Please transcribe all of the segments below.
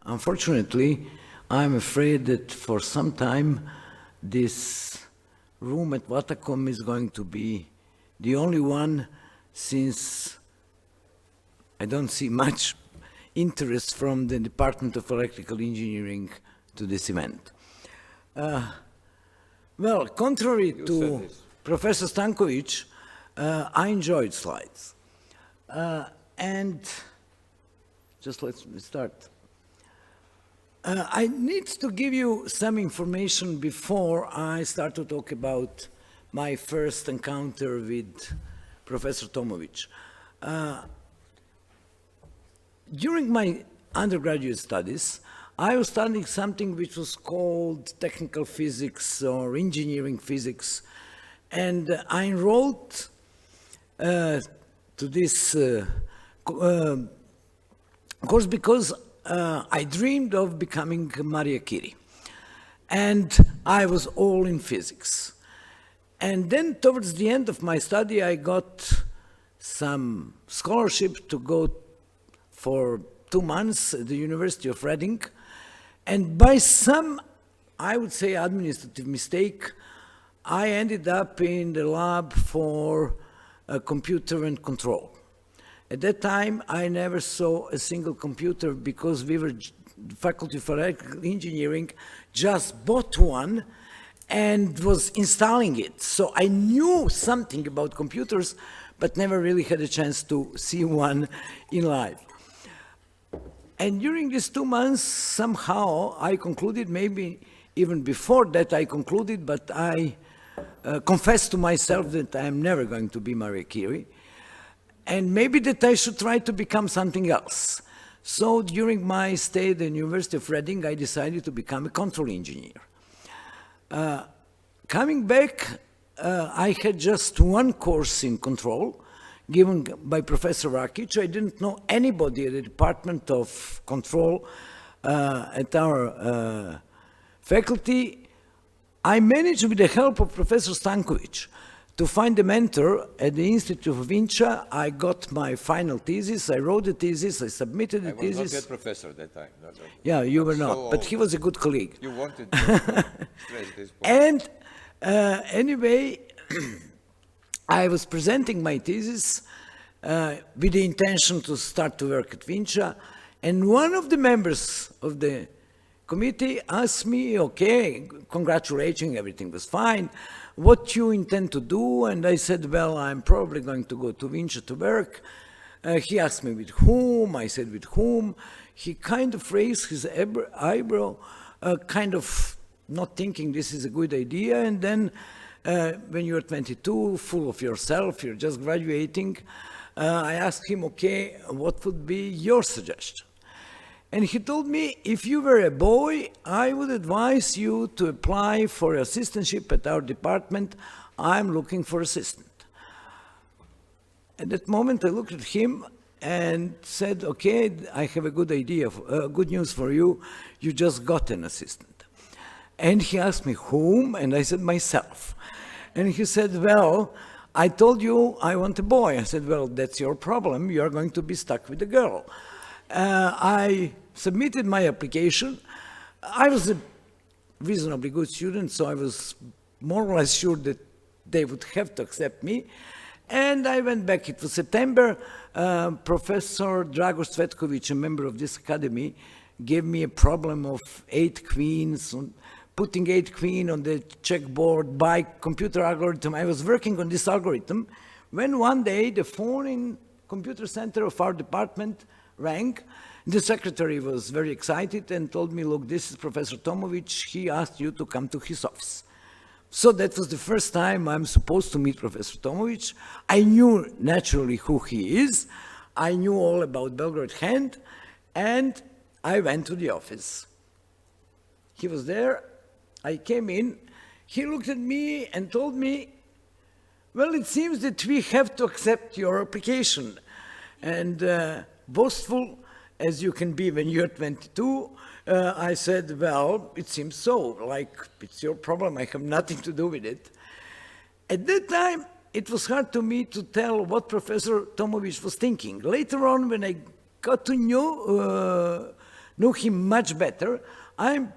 Unfortunately, I'm afraid that for some time this room at Watacom is going to be the only one, since I don't see much interest from the Department of Electrical Engineering to this event. Well, contrary to Professor Stanković, I enjoyed slides. And just let me start. I need to give you some information before I start to talk about my first encounter with Professor Tomović. During my undergraduate studies, I was studying something which was called technical physics or engineering physics, and I enrolled to this course because I dreamed of becoming Maria Curie, and I was all in physics. And then towards the end of my study, I got some scholarship to go for 2 months at the University of Reading, and by some, I would say, administrative mistake, I ended up in the lab for computer and control. At that time, I never saw a single computer because we were, the Faculty for Electrical Engineering just bought one and was installing it. So I knew something about computers, but never really had a chance to see one in live. And during these 2 months, somehow I concluded, maybe even before that I concluded, but I confessed to myself that I am never going to be Maria Curie, and maybe that I should try to become something else. So during my stay at the University of Reading, I decided to become a control engineer. Coming back, I had just one course in control, given by Professor Rakic. I didn't know anybody at the Department of Control at our faculty. I managed, with the help of Professor Stanković, to find a mentor at the Institute of Vinča. I got my final thesis, I wrote the thesis, I submitted the thesis. I was not yet professor at that time. Yeah, you were not, but he was a good colleague. You wanted to stress this point. And anyway, I was presenting my thesis with the intention to start to work at Vinča, and one of the members of the committee asked me, okay, congratulations, everything was fine, what you intend to do? And I said, well, I'm probably going to go to Vinča to work. He asked me with whom, I said with whom. He kind of raised his eyebrow, kind of not thinking this is a good idea, and then when you're 22, full of yourself, you're just graduating, I asked him, okay, what would be your suggestion? And he told me, if you were a boy, I would advise you to apply for assistantship at our department. I'm looking for assistant. At that moment, I looked at him and said, okay, I have a good idea, good news for you. You just got an assistant. And he asked me, whom? And I said, myself. And he said, well, I told you I want a boy. I said, well, that's your problem. You're going to be stuck with a girl. I submitted my application. I was a reasonably good student, so I was more or less sure that they would have to accept me. And I went back. It was September. Professor Dragoš Cvetković, a member of this academy, gave me a problem of 8 queens, putting 8 queen on the checkboard by computer algorithm. I was working on this algorithm when one day the phone in computer center of our department rang. The secretary was very excited and told me, look, this is Professor Tomović. He asked you to come to his office. So that was the first time I'm supposed to meet Professor Tomović. I knew naturally who he is. I knew all about Belgrade Hand, and I went to the office. He was there. I came in. He looked at me and told me, well, it seems that we have to accept your application. And boastful as you can be when you're 22, I said, well, it seems so, like it's your problem, I have nothing to do with it. At that time, it was hard to me to tell what Professor Tomović was thinking. Later on, when I got to know know him much better, I'm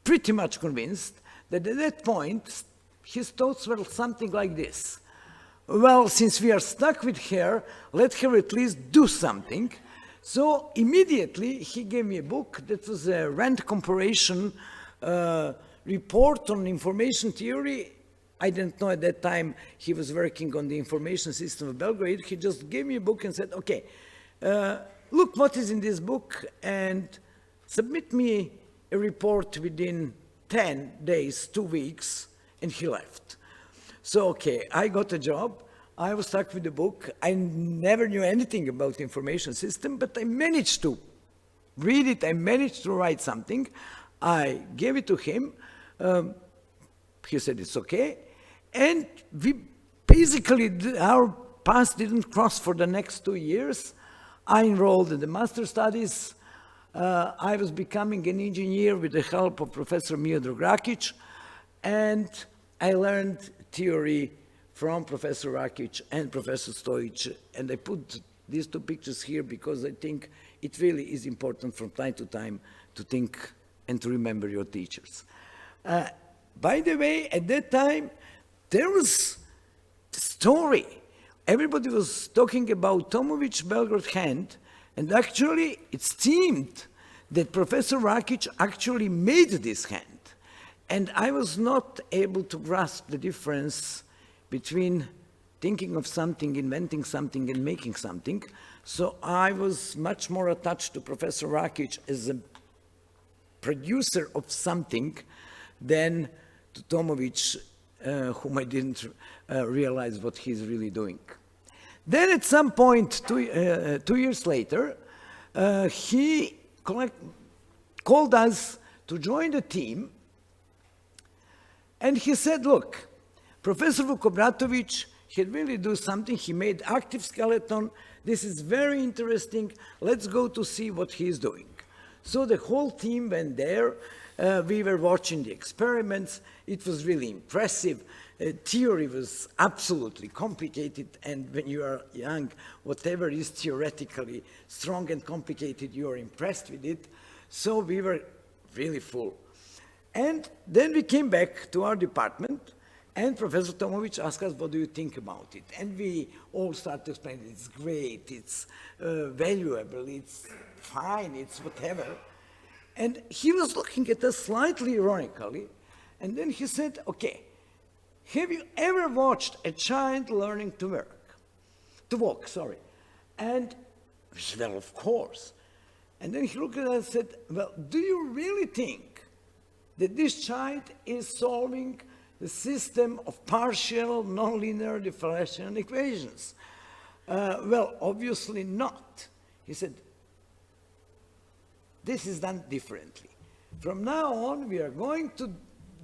pretty much convinced that at that point, his thoughts were something like this. Well, since we are stuck with her, let her at least do something. So immediately he gave me a book that was a Rand comparison report on information theory. I didn't know at that time he was working on the information system of Belgrade. He just gave me a book and said, okay, look what is in this book and submit me a report within 10 days, 2 weeks, and he left. So, okay, I got a job. I was stuck with the book. I never knew anything about the information system, but I managed to read it. I managed to write something. I gave it to him. He said it's okay. And we basically, our paths didn't cross for the next 2 years. I enrolled in the master studies. I was becoming an engineer with the help of Professor Miodrag Rakić, and I learned theory from Professor Rakić and Professor Stojić, and I put these two pictures here because I think it really is important from time to time to think and to remember your teachers. By the way, at that time, there was the story. Everybody was talking about Tomović Belgrade hand, and actually it seemed that Professor Rakić actually made this hand. And I was not able to grasp the difference between thinking of something, inventing something, and making something. So I was much more attached to Professor Rakić as a producer of something than to Tomović, whom I didn't realize what he's really doing. Then at some point, 2 years later, he called us to join the team. And he said, look, Professor Vukobratović had really do something. He made active skeleton. This is very interesting. Let's go to see what he's doing. So the whole team went there. We were watching the experiments. It was really impressive. Theory was absolutely complicated, and when you are young, whatever is theoretically strong and complicated, you are impressed with it. So we were really full. And then we came back to our department, and Professor Tomović asked us, what do you think about it? And we all started to explain, it's great, it's valuable, it's fine, it's whatever. And he was looking at us slightly ironically, and then he said, okay, have you ever watched a child learning to walk? And we said, well, of course. And then he looked at us and said, well, do you really think that this child is solving the system of partial nonlinear differential equations? Well, obviously not. He said, this is done differently. From now on, we are going to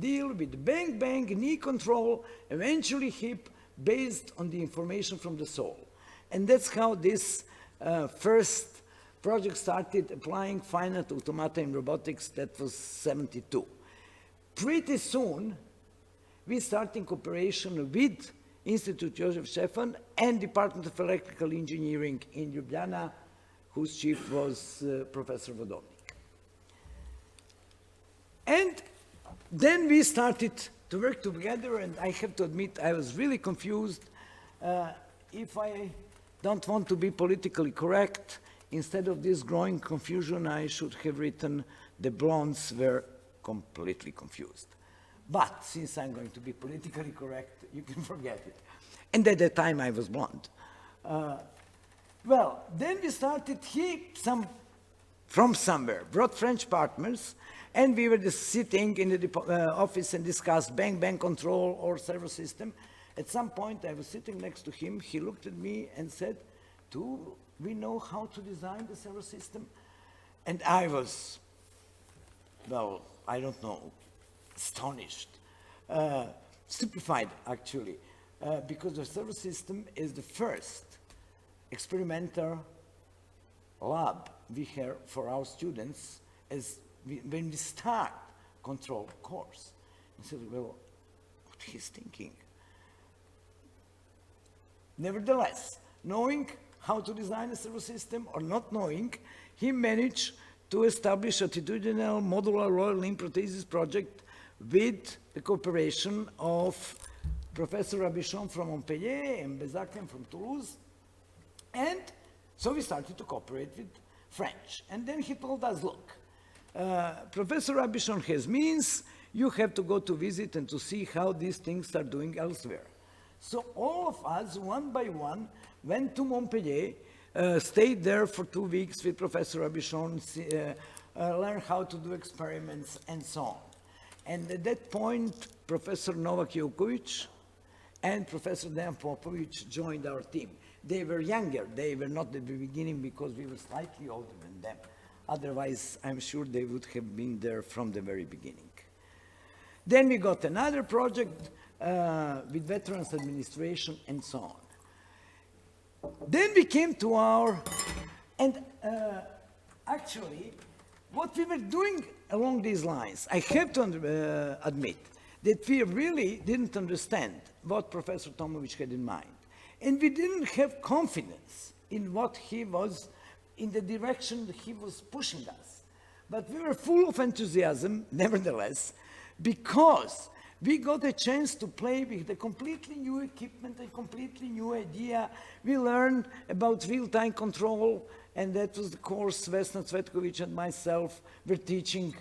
deal with bang-bang, knee control, eventually hip, based on the information from the soul. And that's how this first project started, applying finite automata in robotics. That was 72. Pretty soon, we started cooperation with Institute Joseph Stefan and Department of Electrical Engineering in Ljubljana, whose chief was Professor Vodovnik. And then we started to work together, and I have to admit I was really confused. If I don't want to be politically correct, instead of this growing confusion, I should have written the blondes were completely confused. But since I'm going to be politically correct, you can forget it. And at that time I was blonde. Well, then we started, from somewhere, brought French partners, and we were just sitting in the office and discussed bang-bang control or servo system. At some point, I was sitting next to him. He looked at me and said, do we know how to design the servo system? And I was, well, I don't know, astonished, stupefied, actually, because the servo system is the first experimental lab we have for our students when we start control course. I said, well, what he's thinking. Nevertheless, knowing how to design a servo system or not knowing, he managed to establish a attitudinal modular lower limb prosthesis project with the cooperation of Professor Rabichon from Montpellier and Bezakian from Toulouse. And so we started to cooperate with French. And then he told us, look, Professor Rabichon has means, you have to go to visit and to see how these things are doing elsewhere. So all of us, one by one, went to Montpellier, stayed there for 2 weeks with Professor Rabichon, learned how to do experiments and so on. And at that point, Professor Novak Jokovic and Professor Dejan Popovic joined our team. They were younger. They were not at the beginning because we were slightly older than them. Otherwise, I'm sure they would have been there from the very beginning. Then we got another project with Veterans Administration and so on. Then we came to our, and actually, what we were doing along these lines, I have to admit that we really didn't understand what Professor Tomović had in mind. And we didn't have confidence in what he was, in the direction he was pushing us. But we were full of enthusiasm, nevertheless, because we got a chance to play with a completely new equipment, a completely new idea. We learned about real-time control, and that was the course Vesna Cvetković and myself were teaching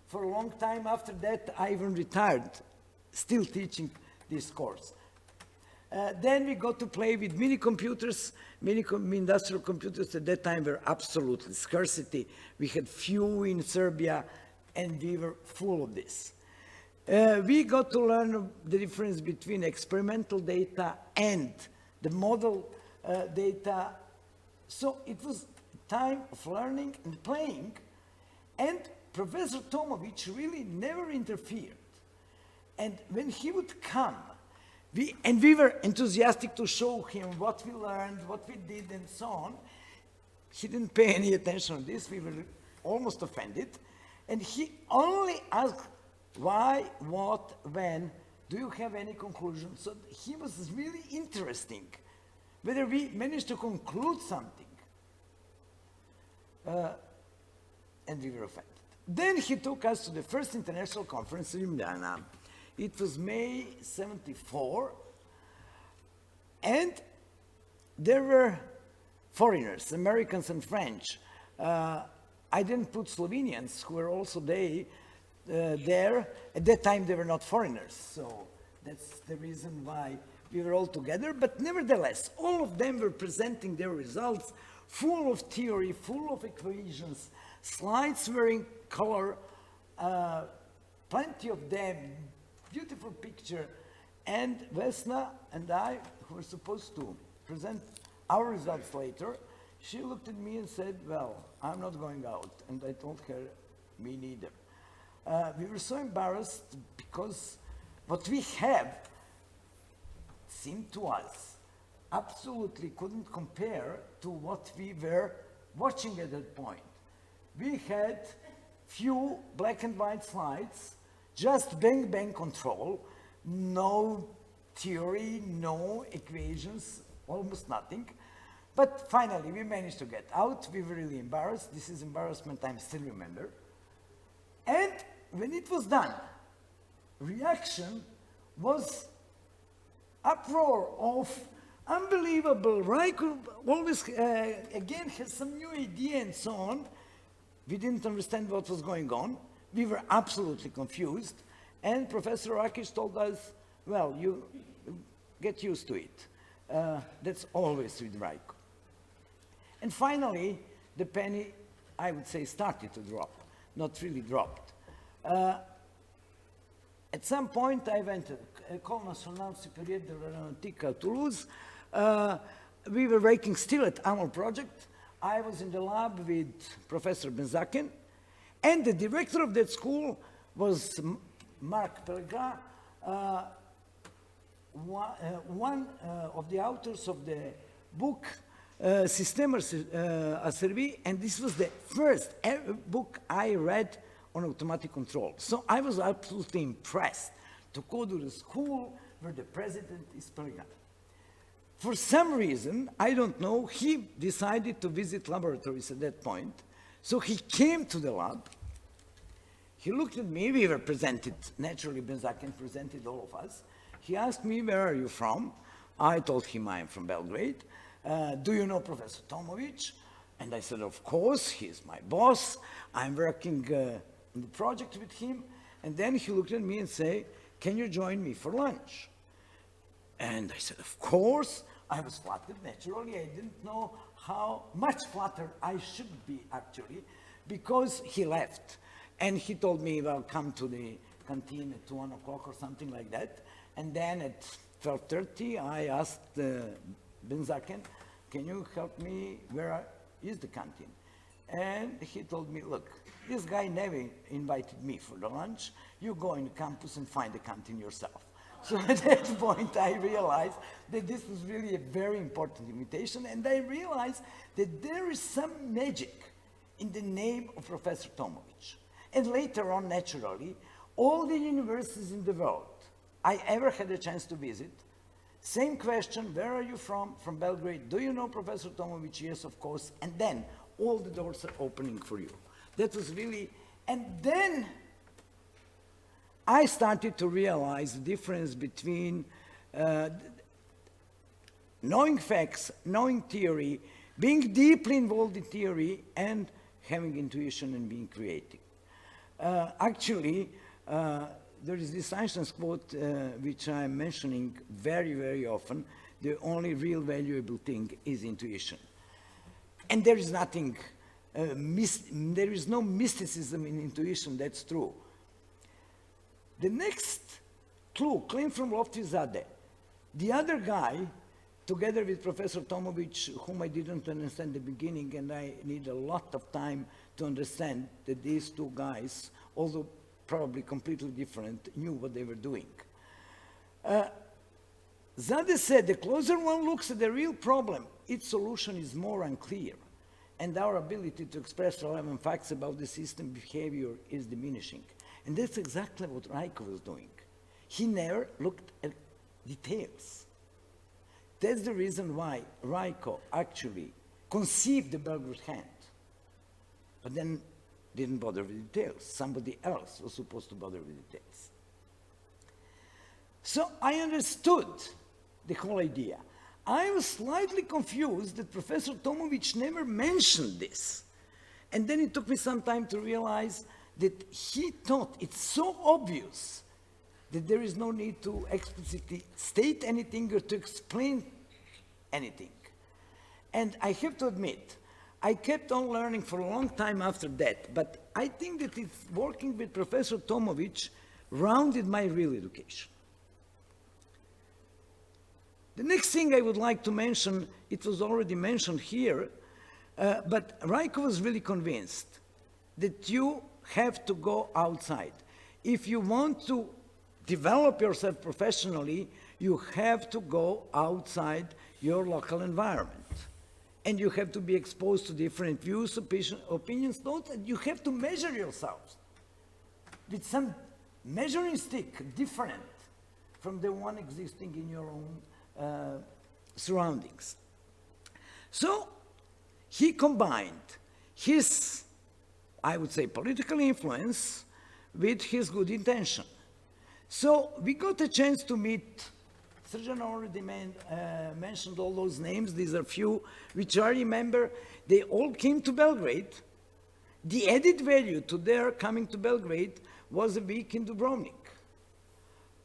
for a long time. After that, I even retired, still teaching this course. Then we got to play with mini computers. Industrial computers at that time were absolutely scarcity. We had few in Serbia, and we were full of this. We got to learn the difference between experimental data and the model data. So it was a time of learning and playing, and Professor Tomović really never interfered. And when he would come, we were enthusiastic to show him what we learned, what we did, and so on. He didn't pay any attention to this. We were almost offended. And he only asked, why, what, when, do you have any conclusions? So he was really interesting, whether we managed to conclude something. And we were offended. Then he took us to the first international conference in Ljubljana. It was May '74, and there were foreigners, Americans and French. I didn't put Slovenians, who were also there. At that time, they were not foreigners, so that's the reason why we were all together. But nevertheless, all of them were presenting their results, full of theory, full of equations. Slides were in color, plenty of them, beautiful picture. And Vesna and I, who were supposed to present our results later, she looked at me and said, well, I'm not going out. And I told her, me neither. We were so embarrassed because what we have seemed to us absolutely couldn't compare to what we were watching at that point. We had few black and white slides, just bang-bang control, no theory, no equations, almost nothing. But finally, we managed to get out. We were really embarrassed. This is embarrassment I still remember. And when it was done, reaction was uproar of unbelievable. Raiko always, again, has some new idea and so on. We didn't understand what was going on. We were absolutely confused. And Professor Rakic told us, well, you get used to it. That's always with Raiko. And finally, the penny, I would say, started to drop, not really dropped. At some point, I went to École Nationale Supérieure de l'Aéronautique at Toulouse. We were working still at AMOL project. I was in the lab with Professor Benzaken, and the director of that school was Marc Pellegrin, one of the authors of the book Sistema a Servir, and this was the first book I read on automatic control. So I was absolutely impressed to go to the school where the president is Pellegrin. For some reason, I don't know, he decided to visit laboratories at that point. So he came to the lab. He looked at me. We were presented, naturally, Benzaken presented all of us. He asked me, where are you from? I told him I'm from Belgrade. Do you know Professor Tomović? And I said, of course, he's my boss. I'm working on the project with him. And then he looked at me and said, can you join me for lunch? And I said, of course. I was flattered, naturally. I didn't know how much flattered I should be, actually, because he left. And he told me, well, come to the canteen at 1 o'clock or something like that. And then at 12:30, I asked Benzaken, can you help me, where is the canteen? And he told me, look, this guy never invited me for the lunch. You go in the campus and find the canteen yourself. So at that point, I realized that this was really a very important invitation, and I realized that there is some magic in the name of Professor Tomović. And later on, naturally, all the universities in the world I ever had a chance to visit, same question, where are you from? From Belgrade. Do you know Professor Tomović? Yes, of course. And then all the doors are opening for you. That was really, and then I started to realize the difference between knowing facts, knowing theory, being deeply involved in theory, and having intuition and being creative. Actually, there is this Einstein's quote, which I'm mentioning very, very often: the only real valuable thing is intuition. And there is nothing, there is no mysticism in intuition, that's true. The next clue came from Lofty-Zade. The other guy, together with Professor Tomović, whom I didn't understand at the beginning, and I need a lot of time to understand that these two guys, although probably completely different, knew what they were doing. Zade said, the closer one looks at the real problem, its solution is more unclear, and our ability to express relevant facts about the system behavior is diminishing. And that's exactly what Raјka was doing. He never looked at details. That's the reason why Raјka actually conceived the Belgrade hand, but then didn't bother with details. Somebody else was supposed to bother with details. So I understood the whole idea. I was slightly confused that Professor Tomović never mentioned this. And then it took me some time to realize that he thought it's so obvious that there is no need to explicitly state anything or to explain anything. And I have to admit, I kept on learning for a long time after that, but I think that it's working with Professor Tomović rounded my real education. The next thing I would like to mention, it was already mentioned here, but Raјka was really convinced that you have to go outside. If you want to develop yourself professionally, you have to go outside your local environment. And you have to be exposed to different views, opinions, thoughts, and you have to measure yourselves with some measuring stick different from the one existing in your own surroundings. So he combined his, I would say, political influence with his good intention. So we got a chance to meet. Srđan already mentioned all those names. These are few which I remember. They all came to Belgrade. The added value to their coming to Belgrade was a week in Dubrovnik,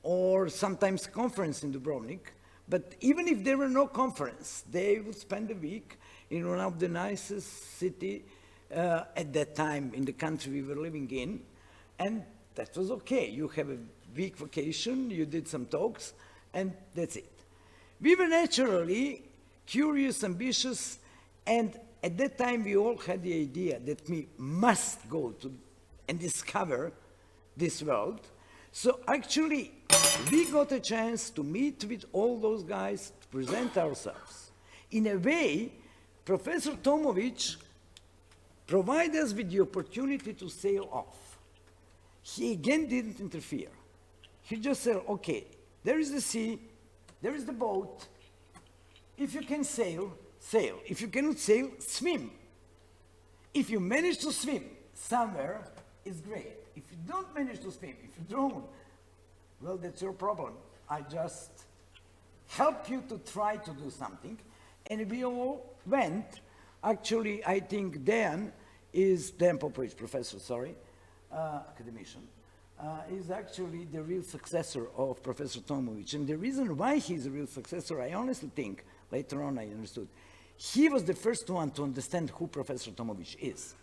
or sometimes a conference in Dubrovnik. But even if there were no conference, they would spend a week in one of the nicest cities at that time in the country we were living in. And that was okay. You have a week vacation, you did some talks, and that's it. We were naturally curious, ambitious, and at that time we all had the idea that we must go to and discover this world. So actually, we got a chance to meet with all those guys, to present ourselves. In a way, Professor Tomović provided us with the opportunity to sail off. He again didn't interfere. He just said, okay, there is the sea, there is the boat. If you can sail, sail. If you cannot sail, swim. If you manage to swim somewhere, it's great. If you don't manage to swim, if you drown, well, that's your problem. I just help you to try to do something. And we all went. Actually, I think Dan Popović, professor, sorry, academician, is actually the real successor of Professor Tomović. And the reason why he's a real successor, I honestly think, later on I understood, he was the first one to understand who Professor Tomović is.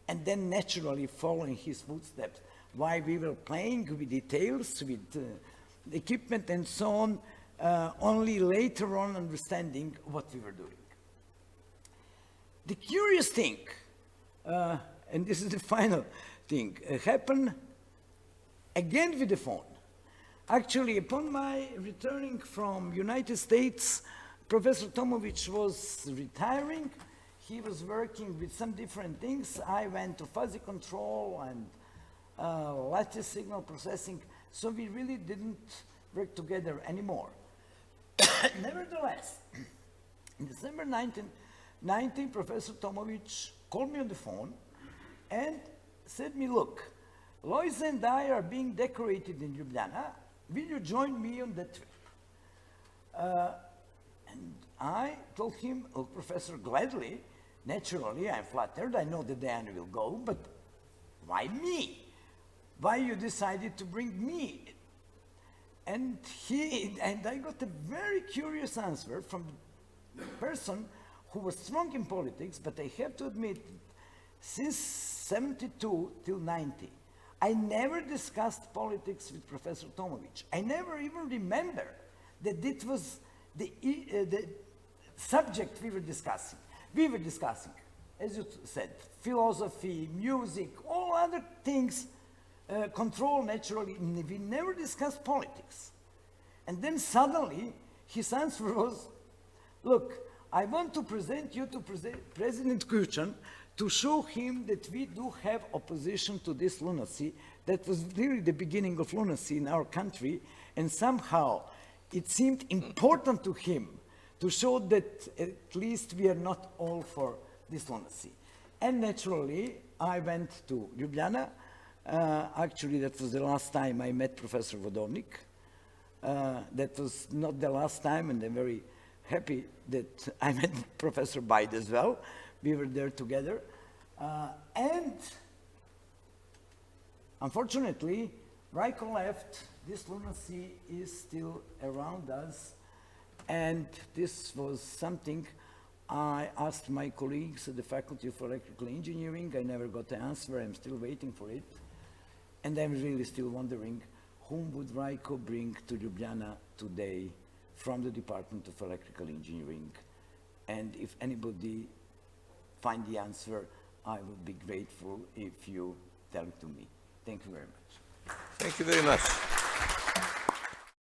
And then naturally following his footsteps, while we were playing with details, with equipment and so on, only later on understanding what we were doing. The curious thing, and this is the final thing, happened again with the phone. Actually, upon my returning from United States, Professor Tomović was retiring. He was working with some different things. I went to fuzzy control and lattice signal processing, so we really didn't work together anymore. Nevertheless, in December 1990, Professor Tomović called me on the phone and said me, look, Lois and I are being decorated in Ljubljana. Will you join me on that trip? And I told him, oh, Professor, gladly. Naturally, I'm flattered. I know that Diana will go, but why me? Why you decided to bring me? And I got a very curious answer from the person who was strong in politics, but I have to admit, since 72 till 90, I never discussed politics with Professor Tomović. I never even remember that it was the subject we were discussing. We were discussing, as you said, philosophy, music, all other things, control naturally. We never discussed politics. And then suddenly, his answer was, look, I want to present you to President Kučan to show him that we do have opposition to this lunacy. That was really the beginning of lunacy in our country, and somehow it seemed important to him to show that at least we are not all for this lunacy. And naturally, I went to Ljubljana. Actually, that was the last time I met Professor Vodovnik. That was not the last time, and I'm very happy that I met Professor Bide as well. We were there together. And unfortunately, Raiko left. This lunacy is still around us. And this was something I asked my colleagues at the Faculty of Electrical Engineering. I never got the answer. I'm still waiting for it. And I'm really still wondering, whom would Raiko bring to Ljubljana today from the Department of Electrical Engineering? And if anybody find the answer, I would be grateful if you tell it to me. Thank you very much. Thank you very much.